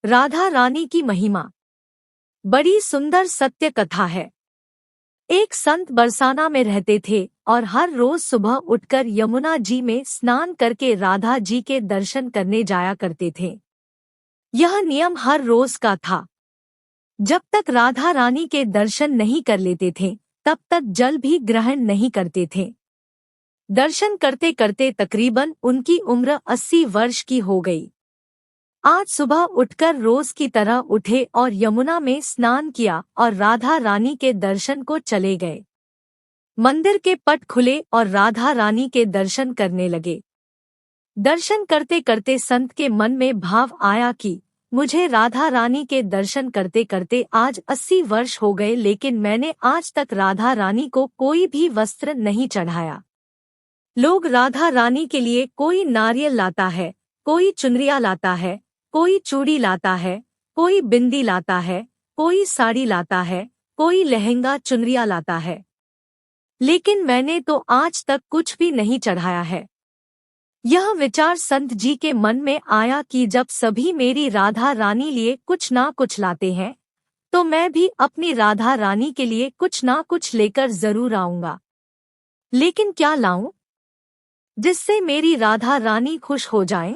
राधा रानी की महिमा। बड़ी सुंदर सत्य कथा है। एक संत बरसाना में रहते थे और हर रोज सुबह उठकर यमुना जी में स्नान करके राधा जी के दर्शन करने जाया करते थे। यह नियम हर रोज का था। जब तक राधा रानी के दर्शन नहीं कर लेते थे तब तक जल भी ग्रहण नहीं करते थे। दर्शन करते करते तकरीबन उनकी उम्र 80 वर्ष की हो गई। आज सुबह उठकर रोज की तरह उठे और यमुना में स्नान किया और राधा रानी के दर्शन को चले गए। मंदिर के पट खुले और राधा रानी के दर्शन करने लगे। दर्शन करते करते संत के मन में भाव आया कि मुझे राधा रानी के दर्शन करते करते आज 80 वर्ष हो गए, लेकिन मैंने आज तक राधा रानी को कोई भी वस्त्र नहीं चढ़ाया। लोग राधा रानी के लिए कोई नारियल लाता है, कोई चुनरिया लाता है, कोई चूड़ी लाता है, कोई बिंदी लाता है, कोई साड़ी लाता है, कोई लहंगा चुनरिया लाता है, लेकिन मैंने तो आज तक कुछ भी नहीं चढ़ाया है। यह विचार संत जी के मन में आया कि जब सभी मेरी राधा रानी लिए कुछ ना कुछ लाते हैं तो मैं भी अपनी राधा रानी के लिए कुछ ना कुछ लेकर जरूर आऊंगा। लेकिन क्या लाऊं जिससे मेरी राधा रानी खुश हो जाए?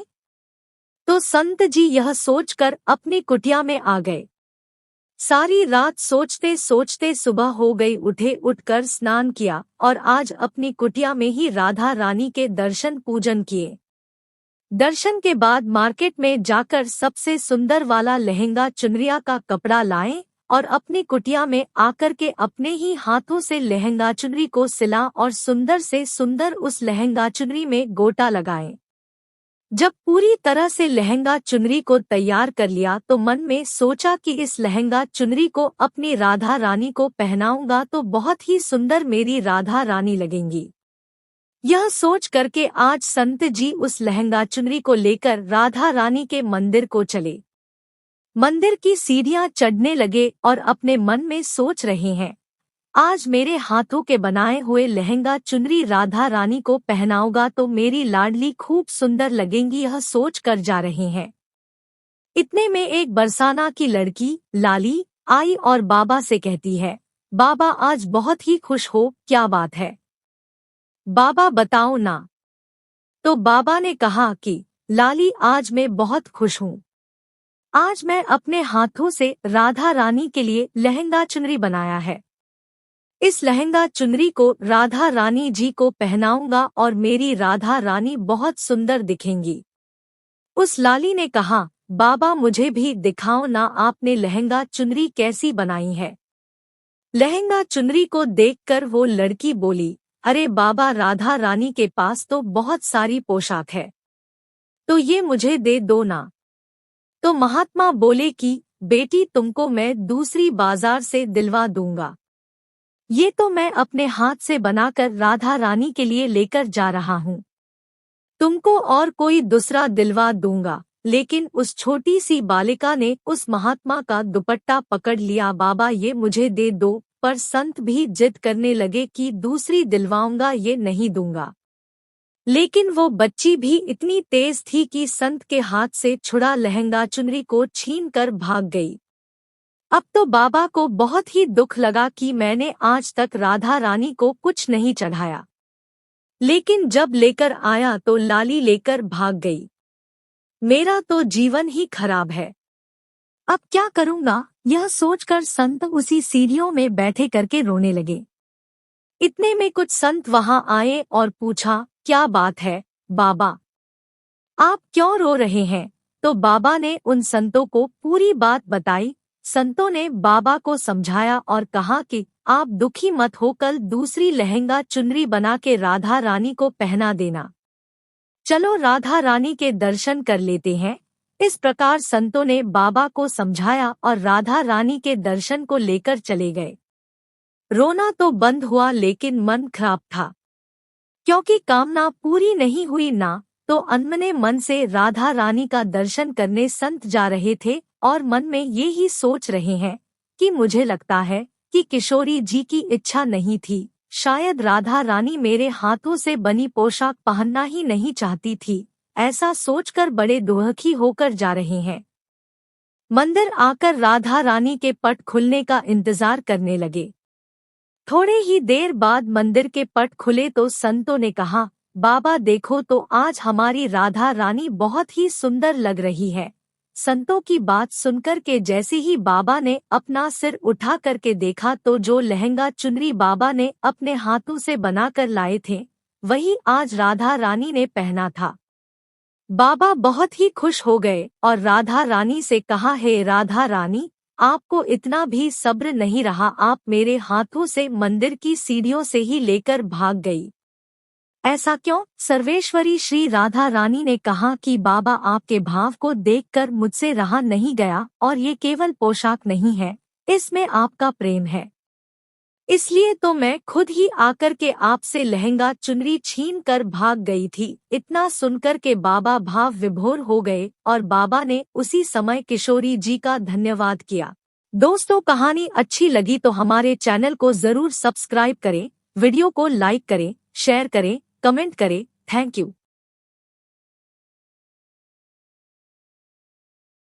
तो संत जी यह सोचकर अपनी कुटिया में आ गए। सारी रात सोचते सोचते सुबह हो गई। उठकर स्नान किया और आज अपनी कुटिया में ही राधा रानी के दर्शन पूजन किए। दर्शन के बाद मार्केट में जाकर सबसे सुंदर वाला लहंगा चुनरिया का कपड़ा लाए और अपनी कुटिया में आकर के अपने ही हाथों से लहंगा चुनरी को सिला और सुंदर से सुंदर उस लहंगा चुनरी में गोटा लगाए। जब पूरी तरह से लहंगा चुनरी को तैयार कर लिया तो मन में सोचा कि इस लहंगा चुनरी को अपनी राधा रानी को पहनाऊंगा तो बहुत ही सुंदर मेरी राधा रानी लगेंगी। यह सोच करके आज संत जी उस लहंगा चुनरी को लेकर राधा रानी के मंदिर को चले। मंदिर की सीढ़ियां चढ़ने लगे और अपने मन में सोच रहे हैं, आज मेरे हाथों के बनाए हुए लहंगा चुनरी राधा रानी को पहनाऊंगा तो मेरी लाडली खूब सुंदर लगेंगी। यह सोच कर जा रहे हैं। इतने में एक बरसाना की लड़की लाली आई और बाबा से कहती है, बाबा आज बहुत ही खुश हो, क्या बात है? बाबा बताओ ना। तो बाबा ने कहा कि लाली आज मैं बहुत खुश हूँ। आज मैं अपने हाथों से राधा रानी के लिए लहंगा चुनरी बनाया है। इस लहंगा चुनरी को राधा रानी जी को पहनाऊंगा और मेरी राधा रानी बहुत सुंदर दिखेंगी। उस लाली ने कहा, बाबा मुझे भी दिखाओ ना, आपने लहंगा चुनरी कैसी बनाई है? लहंगा चुनरी को देखकर वो लड़की बोली, अरे बाबा राधा रानी के पास तो बहुत सारी पोशाक है, तो ये मुझे दे दो ना। तो महात्मा बोले कि बेटी तुमको मैं दूसरी बाजार से दिलवा दूंगा, ये तो मैं अपने हाथ से बनाकर राधा रानी के लिए लेकर जा रहा हूँ। तुमको और कोई दूसरा दिलवा दूंगा। लेकिन उस छोटी सी बालिका ने उस महात्मा का दुपट्टा पकड़ लिया। बाबा ये मुझे दे दो, पर संत भी जिद करने लगे कि दूसरी दिलवाऊंगा, ये नहीं दूंगा। लेकिन वो बच्ची भी इतनी तेज थी कि संत के हाथ से छुड़ा लहंगा चुनरी को छीन कर भाग गई। अब तो बाबा को बहुत ही दुख लगा कि मैंने आज तक राधा रानी को कुछ नहीं चढ़ाया, लेकिन जब लेकर आया तो लाली लेकर भाग गई। मेरा तो जीवन ही खराब है, अब क्या करूंगा? यह सोचकर संत उसी सीढ़ियों में बैठे करके रोने लगे। इतने में कुछ संत वहां आए और पूछा, क्या बात है बाबा, आप क्यों रो रहे हैं? तो बाबा ने उन संतों को पूरी बात बताई। संतों ने बाबा को समझाया और कहा कि आप दुखी मत हो, कल दूसरी लहंगा चुनरी बना के राधा रानी को पहना देना। चलो राधा रानी के दर्शन कर लेते हैं। इस प्रकार संतों ने बाबा को समझाया और राधा रानी के दर्शन को लेकर चले गए। रोना तो बंद हुआ लेकिन मन खराब था, क्योंकि कामना पूरी नहीं हुई ना। तो अनमने मन से राधा रानी का दर्शन करने संत जा रहे थे और मन में ये ही सोच रहे हैं कि मुझे लगता है कि किशोरी जी की इच्छा नहीं थी, शायद राधा रानी मेरे हाथों से बनी पोशाक पहनना ही नहीं चाहती थी। ऐसा सोचकर बड़े दुखी होकर जा रहे हैं। मंदिर आकर राधा रानी के पट खुलने का इंतजार करने लगे। थोड़े ही देर बाद मंदिर के पट खुले तो संतों ने कहा, बाबा देखो तो आज हमारी राधा रानी बहुत ही सुंदर लग रही है। संतों की बात सुनकर के जैसे ही बाबा ने अपना सिर उठा करके देखा तो जो लहंगा चुनरी बाबा ने अपने हाथों से बनाकर लाए थे वही आज राधा रानी ने पहना था। बाबा बहुत ही खुश हो गए और राधा रानी से कहा, हे राधा रानी, आपको इतना भी सब्र नहीं रहा, आप मेरे हाथों से मंदिर की सीढ़ियों से ही लेकर भाग गई। ऐसा क्यों? सर्वेश्वरी श्री राधा रानी ने कहा कि बाबा आपके भाव को देखकर मुझसे रहा नहीं गया और ये केवल पोशाक नहीं है, इसमें आपका प्रेम है। इसलिए तो मैं खुद ही आकर के आपसे लहंगा चुनरी छीन कर भाग गई थी। इतना सुनकर के बाबा भाव विभोर हो गए और बाबा ने उसी समय किशोरी जी का धन्यवाद किया। दोस्तों, कहानी अच्छी लगी तो हमारे चैनल को जरूर सब्सक्राइब करें, वीडियो को लाइक करें, शेयर करें, कमेंट करें। Thank you.